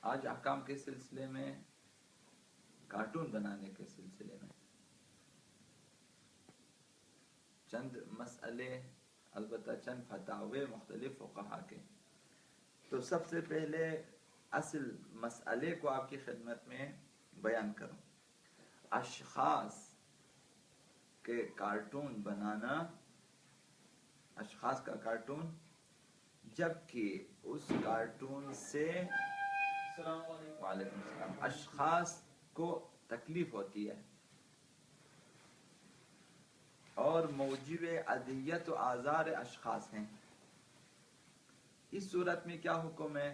آج احکام کے سلسلے میں، کارٹون بنانے کے سلسلے میں چند مسئلے، البتہ چند فتاوے مختلف فقہا کے. تو سب سے پہلے اصل مسئلے کو آپ کی خدمت میں بیان کروں. اشخاص کے کارٹون بنانا، اشخاص کا کارٹون، جبکہ اس کارٹون سے وعلیکم السلام اشخاص کو تکلیف ہوتی ہے اور موجب اذیت و آزار اشخاص ہیں، اس صورت میں کیا حکم ہے؟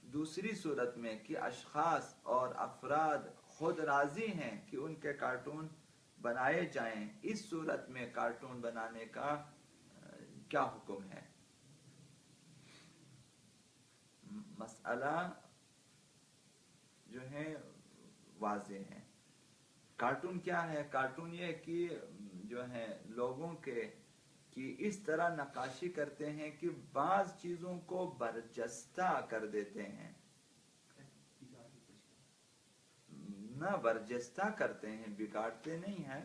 دوسری صورت میں کہ اشخاص اور افراد خود راضی ہیں کہ ان کے کارٹون بنائے جائیں، اس صورت میں کارٹون بنانے کا کیا حکم ہے؟ مسئلہ جو ہے واضح ہے. کارٹون کیا ہے؟ کارٹون یہ کہ جو ہے لوگوں کے کہ اس طرح نقاشی کرتے ہیں کہ بعض چیزوں کو برجستہ کر دیتے ہیں. نہ برجستہ کرتے ہیں، بگاڑتے نہیں ہیں،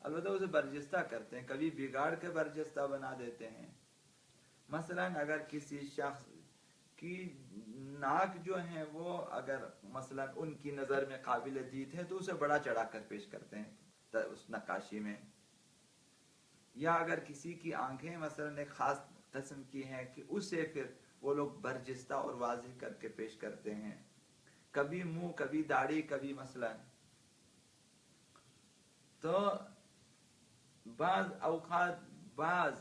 البتہ اسے برجستہ کرتے ہیں، کبھی بگاڑ کے برجستہ بنا دیتے ہیں. مثلا اگر کسی شخص کی ناک جو ہے وہ اگر مثلا ان کی نظر میں قابل دید ہے تو اسے بڑا چڑھا کر پیش کرتے ہیں اس نقاشی میں. یا اگر کسی کی آنکھیں مثلا ایک خاص قسم کی ہیں کہ اسے پھر وہ لوگ برجستہ اور واضح کر کے پیش کرتے ہیں. کبھی منہ، کبھی داڑھی، کبھی مثلا. تو بعض اوقات بعض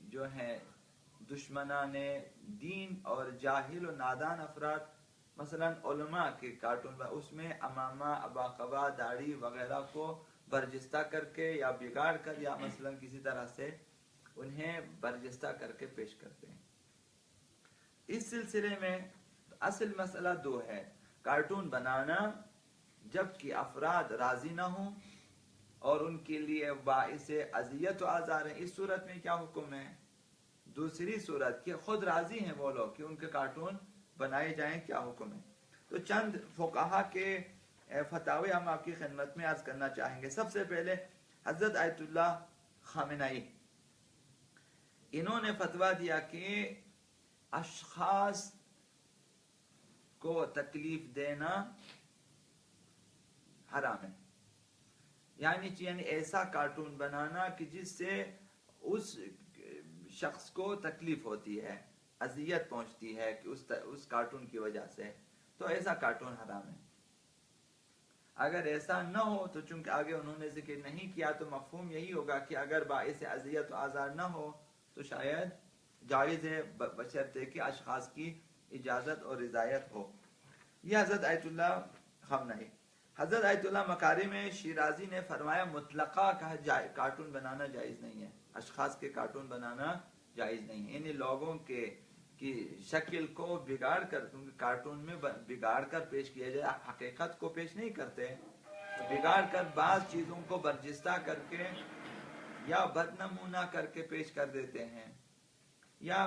جو ہیں دشمنان دین اور جاہل و نادان افراد مثلا علماء کے کارٹون اس میں امامہ، اباقبا، داڑھی وغیرہ کو برجستہ کر کے یا بگاڑ کر یا مثلا کسی طرح سے انہیں برجستہ کر کے پیش کرتے ہیں. اس سلسلے میں اصل مسئلہ دو ہے: کارٹون بنانا جبکہ افراد راضی نہ ہوں اور ان کے لیے باعث اذیت و آزار ہیں، اس صورت میں کیا حکم ہے؟ دوسری صورت کہ خود راضی ہیں وہ لوگ کہ ان کے کارٹون بنائے جائیں، کیا حکم ہے؟ تو چند فقہا کے فتاوے ہم آپ کی خدمت میں عرض کرنا چاہیں گے. سب سے پہلے حضرت آیت اللہ خامنائی، انہوں نے فتویٰ دیا کہ اشخاص کو تکلیف دینا حرام ہے. یعنی ایسا کارٹون بنانا کہ جس سے اس شخص کو تکلیف ہوتی ہے، اذیت پہنچتی ہے کہ اس کارٹون کی وجہ سے، تو ایسا کارٹون حرام ہے. اگر ایسا نہ ہو تو چونکہ آگے انہوں نے ذکر نہیں کیا تو مفہوم یہی ہوگا کہ اگر باعث اذیت و آزار نہ ہو تو شاید جائز ہے، بشرطے کہ اشخاص کی اجازت اور رضایت ہو. یہ حضرت آیت اللہ خامنائی. حضرت آیت اللہ مکارم شیرازی نے فرمایا مطلقہ کارٹون بنانا جائز نہیں ہے، اشخاص کے کارٹون بنانا جائز نہیں ہے. یعنی لوگوں کے کی شکل کو بگاڑ کر، کارٹون میں بگاڑ کر پیش کیا جائے، حقیقت کو پیش نہیں کرتے، بگاڑ کر بعض چیزوں کو برجستہ کر کے یا بدنمونہ کر کے پیش کر دیتے ہیں یا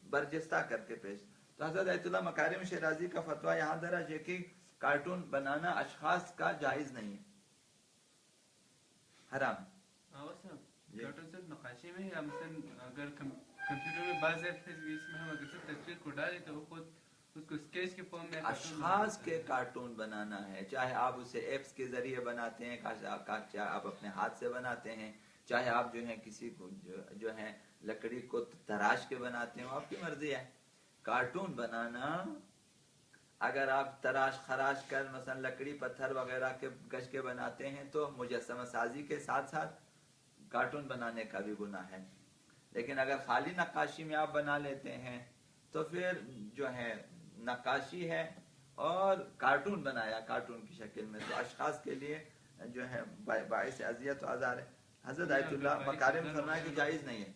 برجستہ کر کے پیش. تو حضرت آیت اللہ مکارم شیرازی کا فتویٰ یہاں درج ہے کہ کارٹون بنانا اشخاص کا جائز نہیں ہے، حرام. کارٹون صرف نقاشی میں یا مثلا اگر کمپیوٹر میں بعض ایپس اس میں ہم اگر صرف تصویر کو ڈالیں تو وہ خود اس کو اسکیچ کے فارم میں اشخاص کے کارٹون بنانا ہے، چاہے آپ اسے ایپس کے ذریعے بناتے ہیں، چاہے آپ اپنے ہاتھ سے بناتے ہیں، چاہے آپ جو ہے کسی کو جو ہے لکڑی کو تراش کے بناتے ہیں، آپ کی مرضی ہے. کارٹون بنانا اگر آپ تراش خراش کر مثلا لکڑی پتھر وغیرہ کے گش کے بناتے ہیں تو مجسمہ سازی کے ساتھ ساتھ کارٹون بنانے کا بھی گناہ ہے. لیکن اگر خالی نقاشی میں آپ بنا لیتے ہیں تو پھر جو ہے نقاشی ہے اور کارٹون بنایا کارٹون کی شکل میں، تو اشخاص کے لیے جو ہے باعث اذیت و آزار ہے. حضرت آیت اللہ مکارم فرمایا کہ جائز نہیں ہے،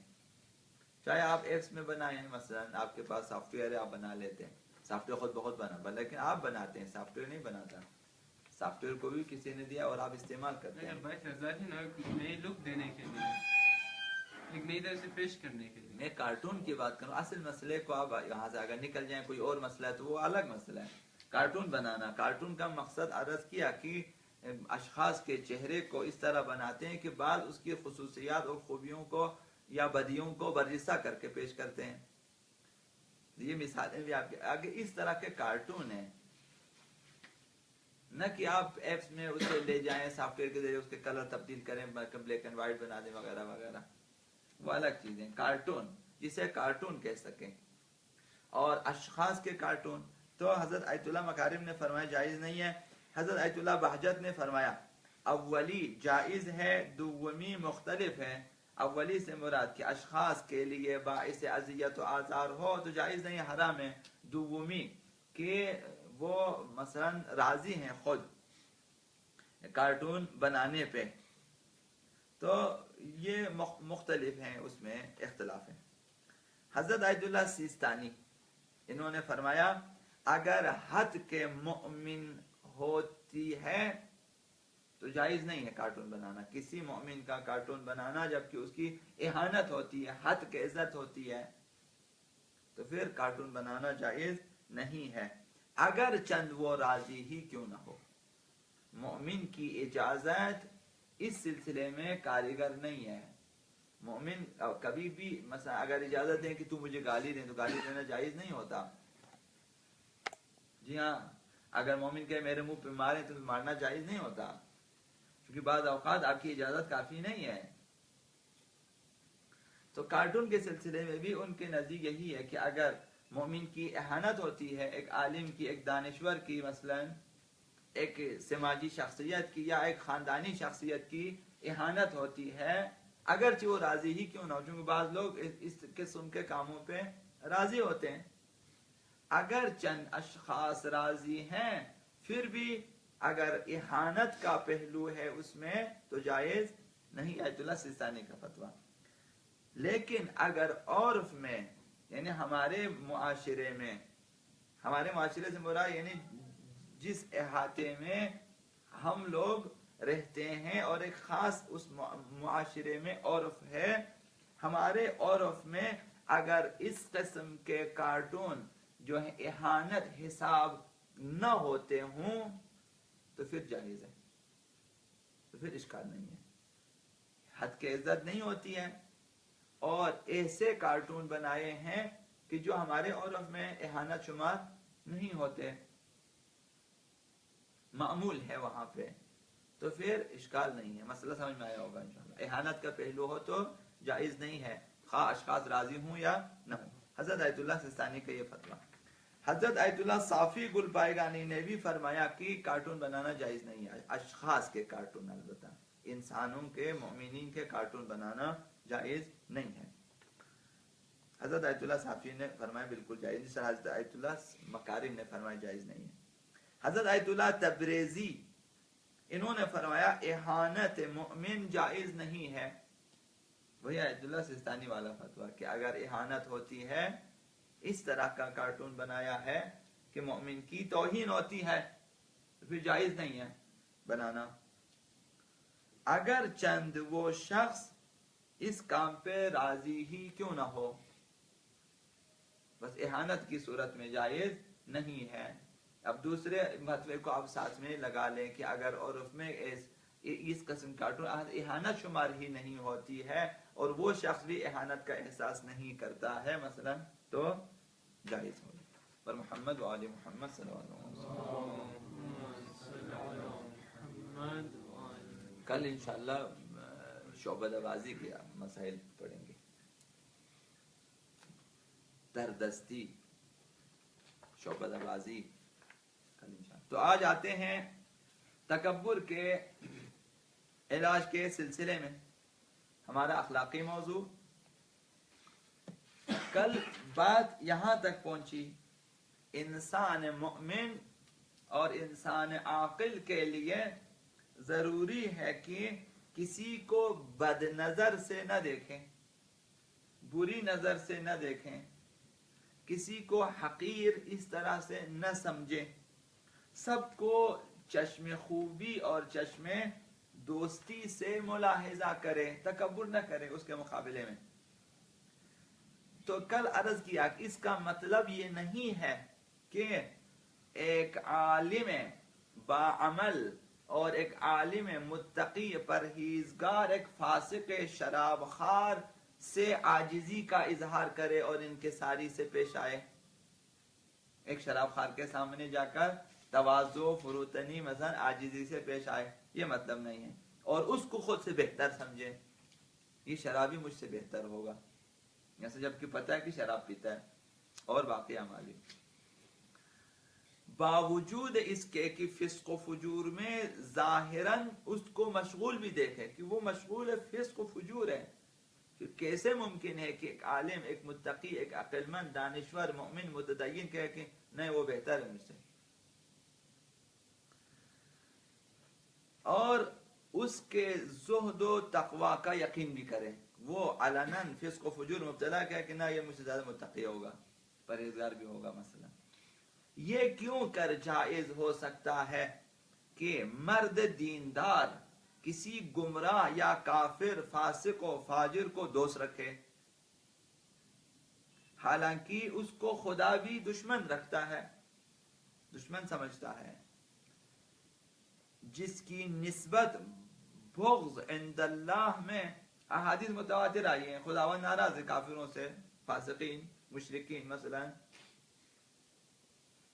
چاہے آپ ایپس میں بنائیں، مثلا آپ کے پاس سافٹ ویئر ہے آپ بنا لیتے ہیں، سافٹ ویئر خود بہت بنا، لیکن آپ بناتے ہیں، سافٹ ویئر نہیں بناتا. سافٹ ویئر کو بھی کسی نے دیا اور آپ استعمال کرتے ہیں. نئی لک دینے کے لیے ایک نئی طرح سے پیش کرنے کے لیے. میں کارٹون کی بات کروں. اصل مسئلے کو آپ یہاں سے اگر نکل جائیں کوئی اور مسئلہ ہے تو وہ الگ مسئلہ ہے. کارٹون بنانا، کارٹون کا مقصد عرض کیا کہ اشخاص کے چہرے کو اس طرح بناتے ہیں کہ بعض اس کی خصوصیات اور خوبیوں کو یا بدیوں کو برجستہ کر کے پیش کرتے ہیں. یہ مثالیں بھی آپ کے آگے اس طرح کے کارٹون ہیں، نہ کہ آپ ایپس میں اسے لے جائیں سافٹ ویئر کے ذریعے اس کے کلر تبدیل کریں، بلیک اینڈ وائٹ بنا دیں وغیرہ وغیرہ، وہ الگ چیزیں. کارٹون جسے کارٹون کہہ سکیں. اور اشخاص کے کارٹون تو حضرت آیت اللہ مکارم نے فرمایا جائز نہیں ہے. حضرت آیت اللہ بہجت نے فرمایا اولی جائز ہے، دومی مختلف ہے. اولی سے مراد کہ اشخاص کے لیے باعث اذیت و آزار ہو تو جائز نہیں، حرام ہے. دومی کہ وہ مثلا راضی ہیں خود کارٹون بنانے پہ، تو یہ مختلف ہیں، اس میں اختلاف ہے. حضرت آیت اللہ سیستانی انہوں نے فرمایا اگر حد کے مؤمن ہوتی ہے تو جائز نہیں ہے کارٹون بنانا. کسی مومن کا کارٹون بنانا جبکہ اس کی اہانت ہوتی ہے، حد کے عزت ہوتی ہے، تو پھر کارٹون بنانا جائز نہیں ہے، اگر چند وہ راضی ہی کیوں نہ ہو. مومن کی اجازت اس سلسلے میں کارگر نہیں ہے. مومن کبھی بھی مثلا اگر اجازت دیں کہ تو مجھے گالی دیں تو گالی دینا جائز نہیں ہوتا. جی ہاں، اگر مومن کہے میرے منہ پہ مارے تو مارنا جائز نہیں ہوتا، کیونکہ بعض اوقات آپ کی اجازت کافی نہیں ہے. تو کارٹون کے سلسلے میں بھی ان کے نزدیک یہی ہے کہ اگر مومن کی اہانت ہوتی ہے، ایک عالم کی، ایک دانشور کی، مثلا ایک سماجی شخصیت کی یا ایک خاندانی شخصیت کی اہانت ہوتی ہے، اگرچہ وہ راضی ہی کیوں نہ ہو، چونکہ بعض لوگ اس قسم کے کاموں پہ راضی ہوتے ہیں. اگر چند اشخاص راضی ہیں پھر بھی اگر اہانت کا پہلو ہے اس میں تو جائز نہیں. آیت اللہ سیستانی کا فتویٰ. لیکن اگر عرف میں یعنی ہمارے معاشرے سے مراد یعنی جس احاطے میں ہم لوگ رہتے ہیں اور ایک خاص اس معاشرے میں عرف ہے، ہمارے عرف میں اگر اس قسم کے کارٹون جو ہے اہانت حساب نہ ہوتے ہوں تو پھر جائز ہے، تو پھر اشکال نہیں ہے. حد کی عزت نہیں ہوتی ہے اور ایسے کارٹون بنائے ہیں کہ جو ہمارے عرف میں اہانت شمار نہیں ہوتے، معمول ہے وہاں پہ، تو پھر اشکال نہیں ہے. مسئلہ سمجھ میں آیا ہوگا انشاءاللہ. اہانت کا پہلو ہو تو جائز نہیں ہے، خواہ اشخاص راضی ہوں یا نہ ہوں. حضرت آیت اللہ سیستانی کا یہ فتویٰ. حضرت آیت اللہ صافی گل پائگانی نے بھی فرمایا کہ کارٹون بنانا جائز نہیں ہے. اشخاص کے کارٹون، البتہ انسانوں کے، مومنین کے کارٹون بنانا جائز نہیں ہے. حضرت آیت اللہ صافی نے فرمایا بالکل جائز، جس طرح حضرت آیت اللہ مکارم نے فرمایا جائز نہیں ہے. حضرت آیت اللہ تبریزی انہوں نے فرمایا اہانت مؤمن جائز نہیں ہے. وہی آیت اللہ سیستانی والا فتویٰ کہ اگر اہانت ہوتی ہے، اس طرح کا کارٹون بنایا ہے کہ مومن کی توہین ہوتی ہے تو پھر جائز نہیں ہے بنانا، اگر چند وہ شخص اس کام پہ راضی ہی کیوں نہ ہو. بس اہانت کی صورت میں جائز نہیں ہے. اب دوسرے فتوے کو آپ ساتھ میں لگا لیں کہ اگر عرف میں اس قسم کارٹون اہانت شمار ہی نہیں ہوتی ہے اور وہ شخص بھی اہانت کا احساس نہیں کرتا ہے مثلا، تو جائز ہو. پر محمد و آل محمد صلی اللہ علیہ وسلم. کل انشاءاللہ شعبہ بازی کے مسائل پڑھیں گے. دردستی، شعبہ بازی کل انشاءاللہ. تو آج آتے ہیں تکبر کے علاج کے سلسلے میں. ہمارا اخلاقی موضوع. کل بات یہاں تک پہنچی انسان مومن اور انسان عاقل کے لیے ضروری ہے کہ کسی کو بد نظر سے نہ دیکھیں، بری نظر سے نہ دیکھیں، کسی کو حقیر اس طرح سے نہ سمجھیں، سب کو چشم خوبی اور چشم دوستی سے ملاحظہ کرے، تکبر نہ کرے اس کے مقابلے میں. تو کل عرض کیا کہ اس کا مطلب یہ نہیں ہے کہ ایک عالم باعمل اور ایک عالم متقی پرہیزگار ایک فاسق شراب خار سے عاجزی کا اظہار کرے اور انکساری سے پیش آئے. ایک شراب خار کے سامنے جا کر تواضع فروتنی مثلا عاجزی سے پیش آئے، یہ مطلب نہیں ہے. اور اس کو خود سے بہتر سمجھے، یہ شرابی مجھ سے بہتر ہوگا، جیسے جبکہ پتہ ہے کہ شراب پیتا ہے. اور باقی اعمال باوجود اس کے کہ فسق و فجور میں ظاہراً اس کو مشغول بھی دیکھے کہ وہ مشغول ہے فسق و فجور ہے، کہ کیسے ممکن ہے کہ ایک عالم، ایک متقی، ایک عقل مند، دانشور، مومن، متدین کہے کہ نہیں وہ بہتر ہے مجھ سے. اور اس کے زہد و تقوی کا یقین بھی کرے. وہ علناً فسق و فجور مبتلا کہے کہ نہ یہ مجھ سے زیادہ متقی ہوگا، پرہیزگار بھی ہوگا مثلا. یہ کیوں کر جائز ہو سکتا ہے کہ مرد دیندار کسی گمراہ یا کافر، فاسق و فاجر کو دوست رکھے، حالانکہ اس کو خدا بھی دشمن رکھتا ہے، دشمن سمجھتا ہے، جس کی نسبت بغض عند اللہ میں احادیث متواتر آئی ہیں. خداوند ناراض ہے کافروں سے، فاسقین، مشرکین مثلا،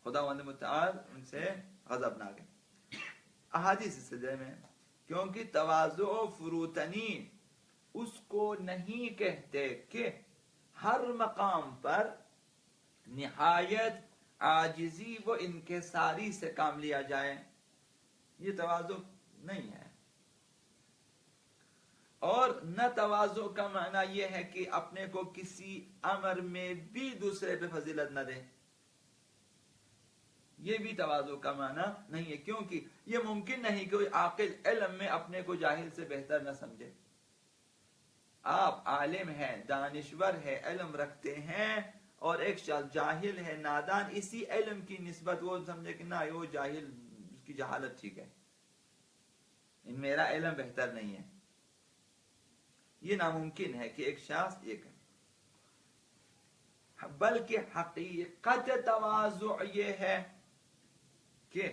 خداوند متعال ان سے غضبناک ہے. احادیث اس سلسلے میں، کیونکہ تواضع و فروتنی اس کو نہیں کہتے کہ ہر مقام پر نہایت عاجزی و انکساری سے کام لیا جائے، یہ تواضع نہیں ہے. اور نہ تواضع کا معنی یہ ہے کہ اپنے کو کسی امر میں بھی دوسرے پہ فضیلت نہ دے، یہ بھی تواضع کا معنی نہیں ہے، کیونکہ یہ ممکن نہیں کہ کوئی عاقل علم میں اپنے کو جاہل سے بہتر نہ سمجھے. آپ عالم ہیں، دانشور ہے، علم رکھتے ہیں، اور ایک شخص جاہل ہے، نادان، اسی علم کی نسبت وہ سمجھے کہ نہ وہ جاہل، اس کی جہالت ٹھیک ہے، میرا علم بہتر نہیں ہے. یہ ناممکن ہے کہ ایک شخص یہ کرے. بلکہ حقیقت تواضع یہ ہے کہ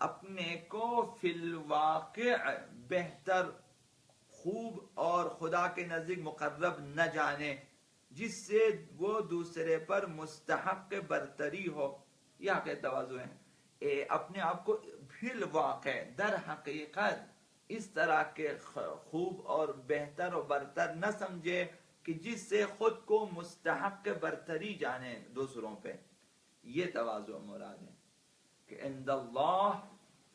اپنے کو فی الواقع بہتر، خوب اور خدا کے نزدیک مقرب نہ جانے، جس سے وہ دوسرے پر مستحق برتری ہو. یہ حقیقت تواضع ہے. اپنے آپ کو فی الواقع، در حقیقت اس طرح کے خوب اور بہتر و برتر نہ سمجھے کہ جس سے خود کو مستحق برتری جانے دوسروں پہ. یہ تواضع مراد ہے کہ عند اللہ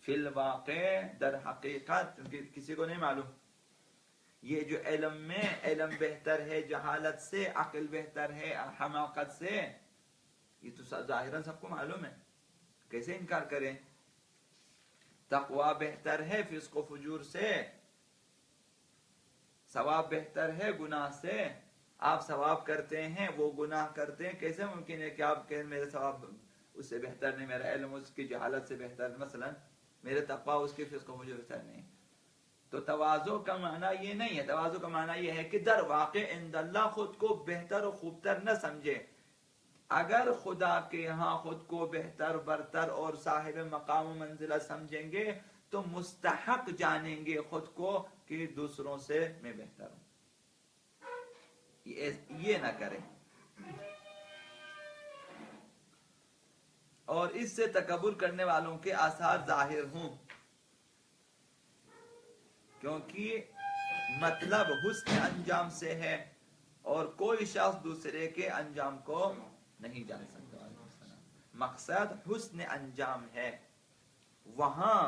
فی الواقع، در حقیقت، کیونکہ کسی کو نہیں معلوم. یہ جو علم میں علم بہتر ہے جہالت سے، عقل بہتر ہے حماقت سے، یہ تو ظاہراً سب کو معلوم ہے، کیسے انکار کریں. تقوی بہتر ہے فسق و فجور سے، ثواب بہتر ہے گناہ سے. آپ ثواب کرتے ہیں، وہ گناہ کرتے ہیں، کیسے ممکن ہے کہ آپ کہیں میرے ثواب اس سے بہتر نہیں، میرا علم اس کی جہالت سے بہتر، مثلا میرے تقوی اس کے فسق و فجور بہتر نہیں. تو تواضع کا معنی یہ نہیں ہے. تواضع کا معنی یہ ہے کہ در واقع عند اللہ خود کو بہتر و خوبتر نہ سمجھے. اگر خدا کے ہاں خود کو بہتر، برتر اور صاحب مقام و منزلت سمجھیں گے تو مستحق جانیں گے خود کو کہ دوسروں سے میں بہتر ہوں. یہ نہ کریں. اور اس سے تکبر کرنے والوں کے آثار ظاہر ہوں، کیونکہ مطلب حسن انجام سے ہے، اور کوئی شخص دوسرے کے انجام کو نہیں جان سکتا. مقصد حسن انجام ہے. وہاں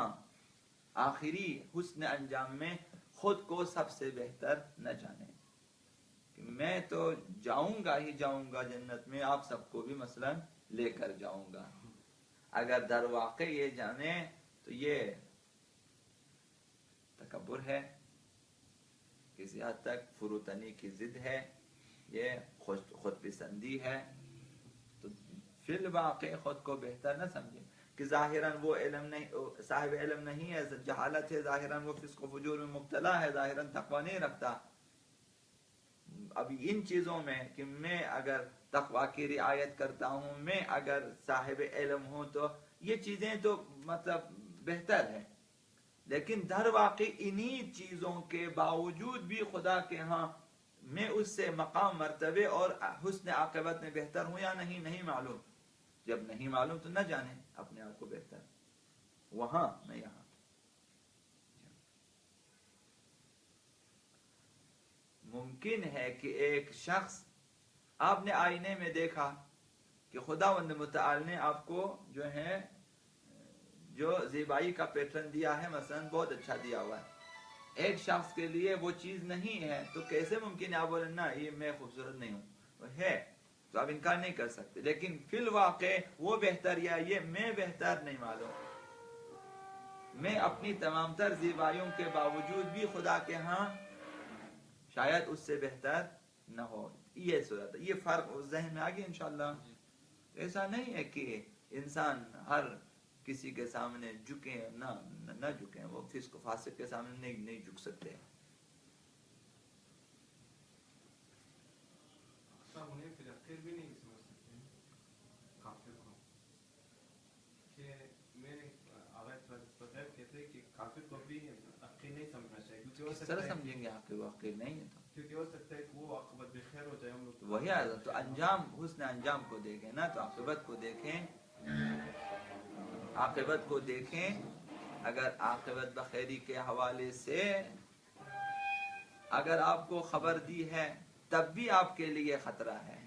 آخری حسن انجام میں خود کو سب سے بہتر نہ جانے کہ میں تو جاؤں گا ہی جاؤں گا جنت میں، آپ سب کو بھی مثلا لے کر جاؤں گا. اگر در واقع یہ جانے تو یہ تکبر ہے، کسی حد تک فروتنی کی ضد ہے، یہ خود پسندی ہے. تو فی الواقع خود کو بہتر نہ سمجھے کہ ظاہراً وہ علم نہیں، صاحب علم نہیں ہے، جہالت ہے، ظاہراً وہ فسق و فجور میں مبتلا ہے، ظاہراً تقوی نہیں رکھتا. اب ان چیزوں میں کہ میں اگر تقوی کی رعایت کرتا ہوں، میں اگر صاحب علم ہوں، تو یہ چیزیں تو مطلب بہتر ہے، لیکن در واقع انہی چیزوں کے باوجود بھی خدا کے ہاں میں اس سے مقام مرتبے اور حسن عاقبت میں بہتر ہوں یا نہیں معلوم. جب نہیں معلوم تو نہ جانے اپنے آپ کو بہتر، وہاں میں یہاں. ممکن ہے کہ ایک شخص، آپ نے آئینے میں دیکھا کہ خداوند متعال نے آپ کو جو ہے جو زیبائی کا پیٹرن دیا ہے مثلا بہت اچھا دیا ہوا ہے، ایک شخص کے لیے وہ چیز نہیں ہے، تو کیسے ممکن ہے آپ بولیں نا یہ میں خوبصورت نہیں ہوں؟ وہ ہے تو آپ انکار نہیں کر سکتے، لیکن فی الواقع وہ بہتر یا یہ میں بہتر نہیں معلوم. میں اپنی تمام تر زیبائیوں کے باوجود بھی خدا کے ہاں شاید اس سے بہتر نہ ہو. یہ صورت ہے، یہ فرق ذہن میں آگے انشاءاللہ. ایسا نہیں ہے کہ انسان ہر کسی کے سامنے جھکیں نہ جھکیں، وہ فسق و فاسق کے سامنے نہیں جھک سکتے. انہیں پھر اخیر بھی نہیں سمجھ سکتے کافر کو، کہ میں نے بغیر کہتے ہیں کہ کافر کو بھی اخیر نہیں سمجھنا چاہیے، کیونکہ ہو کس سکتا طرح ہے سمجھیں گے آپ کے وہ حقیر نہیں ہے؟ تو کیونکہ ہو سکتا ہے کہ وہ عاقبت بخیر ہو جائے ہم لوگ. وہی آئے تو انجام، حسن انجام کو دیکھیں نا، تو عاقبت کو دیکھیں، عاقبت کو دیکھیں. اگر عاقبت بخیری کے حوالے سے اگر آپ کو خبر دی ہے تب بھی آپ کے لیے خطرہ ہے.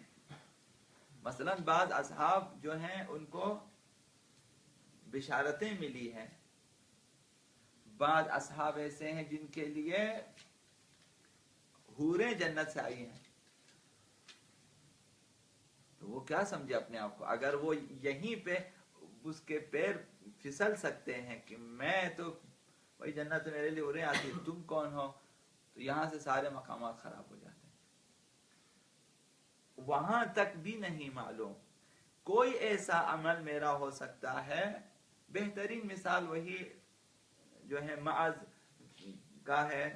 مثلا بعض اصحاب جو ہیں ان کو بشارتیں ملی ہیں، بعض اصحاب ایسے ہیں جن کے لیے حوریں جنت سے آئی ہیں، تو وہ کیا سمجھے اپنے آپ کو؟ اگر وہ یہیں پہ اس کے پیر پھسل سکتے ہیں کہ میں تو وہی جنت میرے لیے حوریں آتی، تم کون ہو؟ تو یہاں سے سارے مقامات خراب ہو جاتے ہیں. وہاں تک بھی نہیں معلوم. کوئی ایسا عمل میرا ہو سکتا ہے، بہترین مثال وہی جو ہے معاذ کا ہے،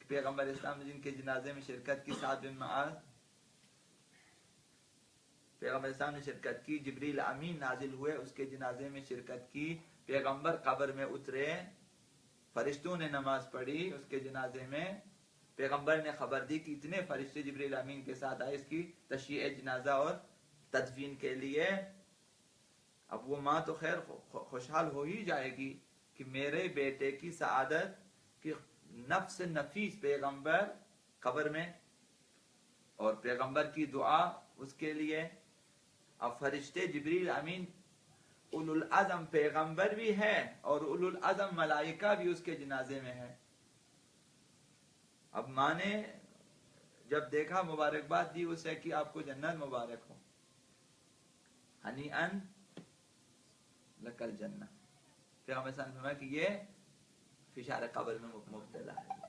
پیغمبر اسلام نے جن کے جنازے میں شرکت کی، سعد بن معاذ، پیغمبر اسلام نے شرکت کی، جبریل امین نازل ہوئے اس کے جنازے میں شرکت کی، پیغمبر قبر میں اترے، فرشتوں نے نماز پڑھی اس کے جنازے میں، پیغمبر نے خبر دی کہ اتنے فرشتے جبریل امین کے ساتھ آئے اس کی تشییع جنازہ اور تدفین کے لیے. اب وہ ماں تو خیر خوشحال ہو ہی جائے گی کہ میرے بیٹے کی سعادت کی نفس نفیس پیغمبر قبر میں، اور پیغمبر کی دعا اس کے لیے. اب فرشتے جبریل امین اولو العزم پیغمبر بھی ہے اور اولو العزم ملائکہ بھی اس کے جنازے میں ہے. اب ماں نے جب دیکھا مبارکباد دی اسے کہ آپ کو جنت مبارک ہو، ہنیئا لک الجنہ. پیغمبر صلی اللہ علیہ وسلم نے فرمایا کہ یہ فشار قبر میں مبتلا ہے.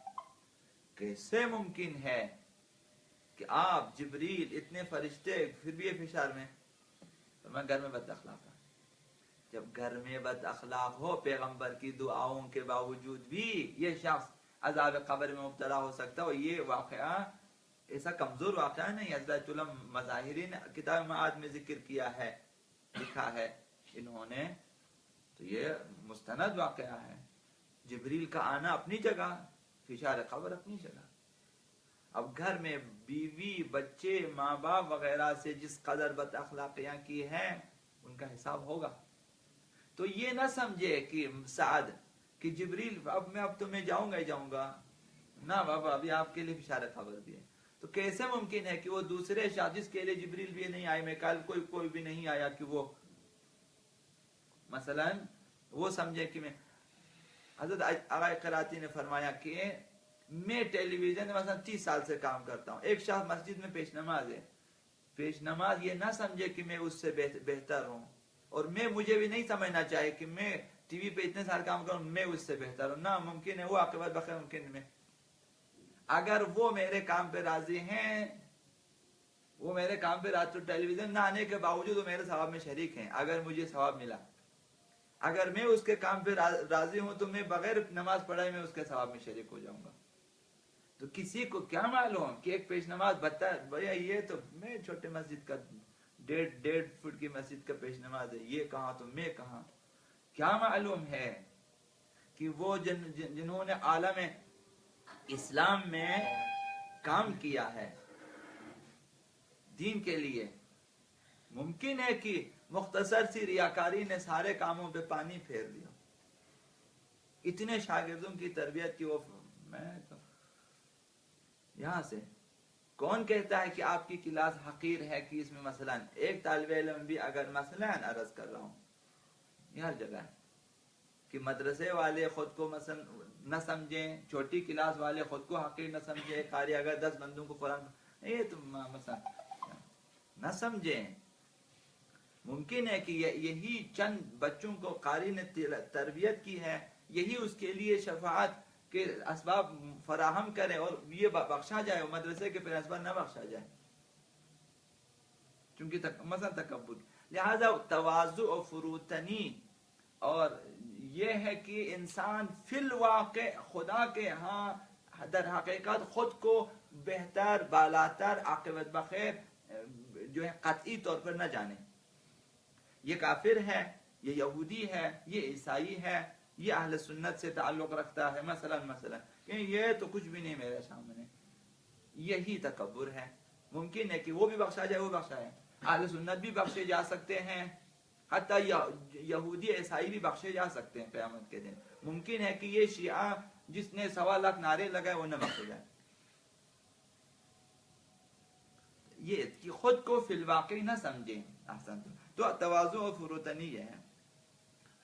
کیسے ممکن ہے کہ آپ جبریل اتنے فرشتے پھر بھی یہ فشار میں؟ فرمایا گھر میں بد اخلاق ہے. جب گھر میں بد اخلاق ہو، پیغمبر کی دعاؤں کے باوجود بھی یہ شخص عذاب قبر میں مبتلا ہو سکتا ہے. اور یہ واقعہ ایسا کمزور واقعہ نہیں، حضرت علم مظاہری نے کتاب معاد میں ذکر کیا ہے، لکھا ہے انہوں نے، تو یہ مستند واقعہ ہے. جبریل کا آنا اپنی جگہ، فشار قبر اپنی جگہ. اب گھر میں بیوی بچے ماں باپ وغیرہ سے جس قدر بد اخلاقیاں کی ہیں ان کا حساب ہوگا. تو یہ نہ سمجھے کہ سعد کہ جبریل اب تو میں جاؤں گا ہی جاؤں گا، نہ بابا ابھی آپ کے لیے فشار قبر بھی ہے. تو کیسے ممکن ہے کہ وہ دوسرے جس کے لیے جبریل بھی نہیں آئے، میں کل کوئی بھی نہیں آیا، کہ وہ مثلا وہ سمجھے کہ میں. حضرت آقا قراتی نے فرمایا کہ میں ٹیلی ویژن میں مثلا 30 سال سے کام کرتا ہوں، ایک شخص مسجد میں پیش نماز ہے، پیش نماز یہ نہ سمجھے کہ میں اس سے بہتر ہوں، اور مجھے بھی نہیں سمجھنا چاہیے کہ میں ٹی وی پہ اتنے سال کام کروں میں اس سے بہتر ہوں. نہ ممکن ہے، وہ عاقبت بخیر ممکن ہے. اگر وہ میرے کام پہ راضی ہیں، وہ میرے کام پہ راضی، تو ٹیلی ویژن نہ آنے کے باوجود وہ میرے ثواب میں شریک ہیں اگر مجھے ثواب ملا. اگر میں اس کے کام پہ راضی ہوں تو میں بغیر نماز پڑھائے میں اس کے ثواب میں شریک ہو جاؤں گا. تو کسی کو کیا معلوم کہ ایک پیش نماز بتا بھیا یہ تو میں چھوٹے مسجد کا 1.5 فٹ کی مسجد کا پیش نماز ہے، یہ کہاں تو میں کہاں. کیا معلوم ہے کہ وہ جنہوں نے عالم اسلام میں کام کیا ہے دین کے لیے، ممکن ہے کہ مختصر سی ریاکاری نے سارے کاموں پہ پانی پھیر دیا. اتنے شاگردوں کی تربیت کی. وہ میں تو یہاں سے کون کہتا ہے کہ آپ کی کلاس حقیر ہے کہ اس میں مثلا ایک طالب علم بھی اگر مثلا عرض کر رہا ہوں یہ ہر جگہ ہے کہ مدرسے والے خود کو مثلا نہ سمجھیں، چھوٹی کلاس والے خود کو حقیر نہ سمجھیں، قاری اگر 10 بندوں کو قرآن یہ تو مثلا نہ سمجھیں. ممکن ہے کہ یہی چند بچوں کو قاری نے تربیت کی ہے، یہی اس کے لیے شفاعت کے اسباب فراہم کرے اور یہ بخشا جائے، اور مدرسے کے پرنسپل نہ بخشا جائے چونکہ مثلا تکبر. لہذا تواضع و فروتنی اور یہ ہے کہ انسان فی الواقع خدا کے ہاں در حقیقت خود کو بہتر، بالاتر، عاقبت بخیر جو ہے قطعی طور پر نہ جانے. یہ کافر ہے، یہ یہودی ہے، یہ عیسائی ہے، یہ اہل سنت سے تعلق رکھتا ہے مثلا کہ یہ تو کچھ بھی نہیں میرے سامنے. یہی تکبر ہے. ممکن ہے کہ وہ بھی بخشا جائے، وہ بخشا ہے. اہل سنت بھی بخشے جا سکتے ہیں، حتیٰ یہودی عیسائی بھی بخشے جا سکتے ہیں قیامت کے دن. ممکن ہے کہ یہ شیعہ جس نے 1.25 لاکھ نعرے لگائے وہ نہ بخشے جائے. یہ کہ خود کو فی الواقع نہ سمجھیں. احسن. تو تواضع و فروتنی یہ ہے.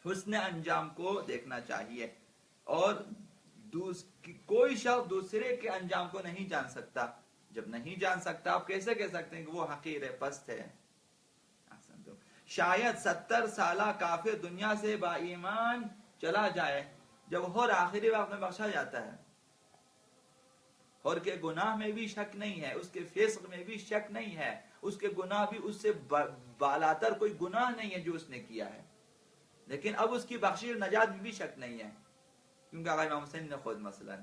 حسن انجام کو دیکھنا چاہیے، اور کوئی شخص دوسرے کے انجام کو نہیں جان سکتا. جب نہیں جان سکتا آپ کیسے کہہ سکتے ہیں کہ وہ حقیر ہے، پست ہے. شاید 70 سالہ کافر دنیا سے با ایمان چلا جائے جب ہر آخری وقت میں بخشا جاتا ہے، اور کے گناہ میں بھی شک نہیں ہے، اس کے فسق میں بھی شک نہیں ہے، اس کے گناہ بھی اس سے بالاتر کوئی گناہ نہیں ہے جو اس نے کیا ہے، لیکن اب اس کی بخشش نجات میں بھی شک نہیں ہے کیونکہ آقا امام حسین نے خود مثلا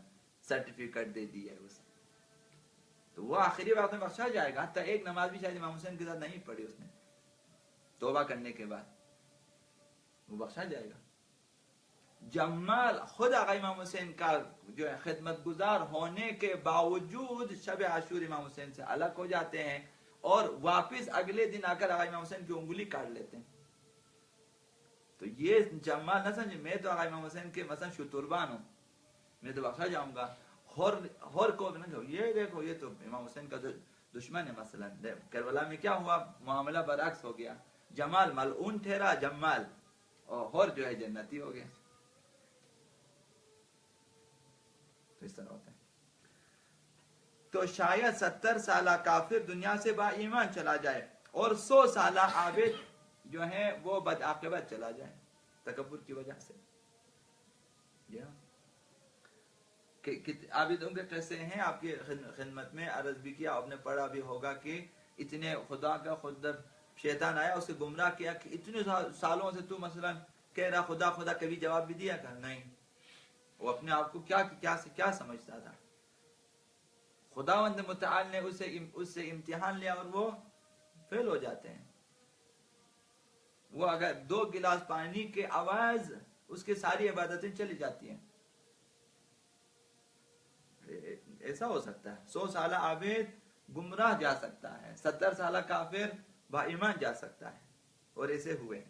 سرٹیفکیٹ دے دی ہے اسے. تو وہ آخری وقت میں بخشا جائے گا. حتیٰ ایک نماز بھی شاید امام حسین کے ساتھ نہیں پڑھی اس نے، توبہ کرنے کے بعد وہ بخشا جائے گا. جمال خود آقا امام حسین کا جو ہے خدمت گزار ہونے کے باوجود شب عاشور امام حسین سے الگ ہو جاتے ہیں اور واپس اگلے دن آ کر آقا امام حسین کی انگلی کاٹ لیتے ہیں. تو یہ جمال نہ سمجھے میں تو آقا امام حسین کے مثلا شتربان ہوں، میں تو بخشا جاؤں گا. ہور کو نہ جو یہ دیکھو یہ تو امام حسین کا دشمن ہے. مثلا کربلا میں کیا ہوا، معاملہ برعکس ہو گیا. جمال ملعون ٹھہرا جمال، اور جو ہے جنتی ہو گیا. تو اس طرح ہوتا ہے. تو شاید 70 سالہ کافر دنیا سے با ایمان چلا جائے اور 100 سالہ عابد جو ہے وہ بدعاقبت چلا جائے تکبر کی وجہ سے. عابدوں کے قصے ہیں آپ کی خدمت میں عرض بھی کیا، آپ نے پڑھا بھی ہوگا کہ اتنے خدا کا خود شیطان آیا اسے گمراہ کیا کہ اتنے سالوں سے تو مثلا کہہ رہا خدا خدا، کبھی جواب بھی دیا کہ نہیں. وہ اپنے آپ کو کیا سمجھتا تھا. خداوند متعال نے اس سے امتحان لیا اور وہ فیل ہو جاتے ہیں. وہ اگر 2 گلاس پانی کے آواز اس کے ساری عبادتیں چلی جاتی ہیں. ایسا ہو سکتا ہے. 100 سالہ عابد گمراہ جا سکتا ہے، 70 سالہ کافر با ایمان جا سکتا ہے، اور ایسے ہوئے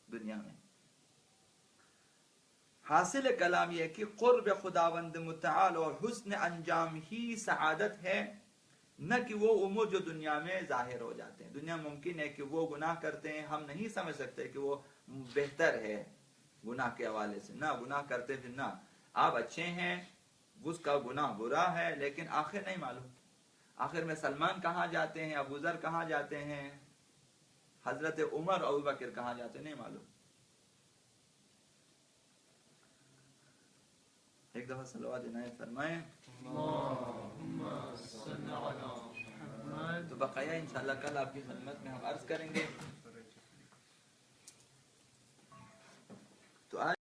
دنیا میں. حاصل کلام یہ کہ قرب خداوند متعال اور حسن انجام ہی سعادت ہے، نہ کہ وہ امور جو دنیا میں ظاہر ہو جاتے ہیں. دنیا ممکن ہے کہ وہ گناہ کرتے ہیں، ہم نہیں سمجھ سکتے کہ وہ بہتر ہے گناہ کے حوالے سے. نہ گناہ کرتے پھر نہ آپ اچھے ہیں، اس کا گناہ برا ہے، لیکن آخر نہیں معلوم. آخر میں سلمان کہاں جاتے ہیں، ابو ذر کہاں جاتے ہیں، حضرت عمر اور ابو بکر کہاں جاتے ہیں، نہیں معلوم. ایک دفعہ صلوات عنایت فرمائیں. تو بقیہ انشاءاللہ کل آپ کی خدمت میں ہم عرض کریں گے. تو آج